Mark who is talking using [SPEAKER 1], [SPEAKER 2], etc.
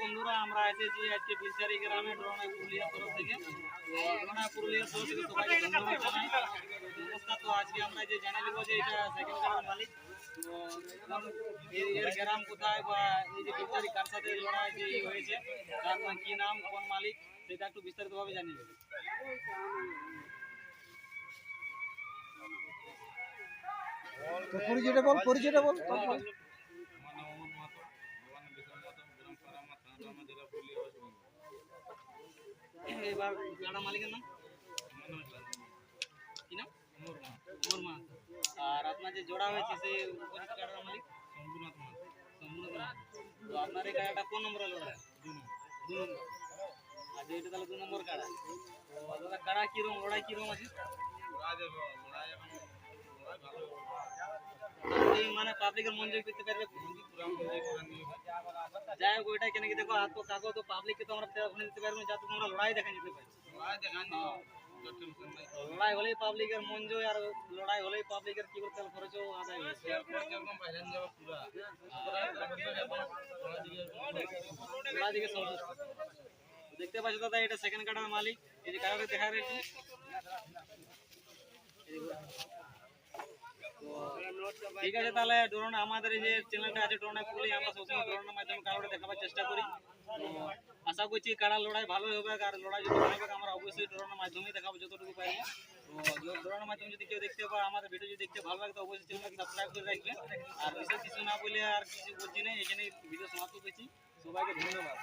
[SPEAKER 1] বন্ধুরা আমরা এসেছি আজকে বিলচারি গ্রামে ড্রোনা পুরুলিয়া তরফ থেকে। তো ড্রোনা পুরুলিয়া তরফ থেকে সবাইকে ধন্যবাদ জানাই। নমস্কার। তো আজকে আমরা যে জানিয়ে দেবো যে এটা সেকেন্ড গ্রাম মালিক, তো এর গ্রাম কোথায় বা এই যে বিলচারি কার সাথে লড়াই যে হয়েছে তার কি নাম, কোন মালিক, সেটা একটু বিস্তারিতভাবে জানিয়ে দেবে।
[SPEAKER 2] পরিচয়টা বল।
[SPEAKER 1] এবার গাড়া মালিকের নাম কি নাম? অমর মাহাতো। আর আপনার যে জোড়া হয়েছে সেই উপযুক্ত গাড়ার মালিক শম্ভুনাথ মাহাতো। তো আপনার এই গাড়াটা কোন নম্বরে লড়াই? 2 নম্বর। আর যেটা তাহলে 2 নম্বর কাড়া। তো দাদা কাড়া কিরকম লড়াই কিরকম আছে? মানে পাবলিকের মন জয় করতে পারবে। যাই হোক ওইটাই কেন কি দেখো হাত তো কাগজ তো পাবলিককে তো আমরা ওখানে দিতে পারবো না, যাতে তোমরা লড়াই দেখা যেতে পারি। লড়াই হলেই পাবলিকের মন জয়, আর লড়াই হলেই পাবলিকের কি করতে খরচ আদায় হয়। দিকে সন্তুষ্ট। দেখতে পাচ্ছ দাদা এটা সেকেন্ড কাটার মালিক। এই যে কাটাটা দেখা রয়েছে। ঠিক আছে, তাহলে ড্রোন আমাদের এই যে চ্যানেলটা আছে ড্রোনে পুরুলিয়া, আমরা সবসময় ড্রোনের মাধ্যমে কাড়াটা দেখাবার চেষ্টা করি। তো আশা করছি কাড়া লড়াই ভালোই হবে, আর লড়াই যদি হবে আমরা অবশ্যই ড্রোনের মাধ্যমেই দেখাবো যতটুকু পারি। তো ড্রোনের মাধ্যমে যদি কেউ দেখতে পায়, আমাদের ভিডিও যদি দেখতে ভালো লাগে তো অবশ্যই চ্যানেলটাকে সাবস্ক্রাইব করে রাখবে। আর বিশেষ কিছু না বলে আর কিছু বলছি না, এখানে ভিডিও সমাপ্ত করছি। সবাইকে ধন্যবাদ।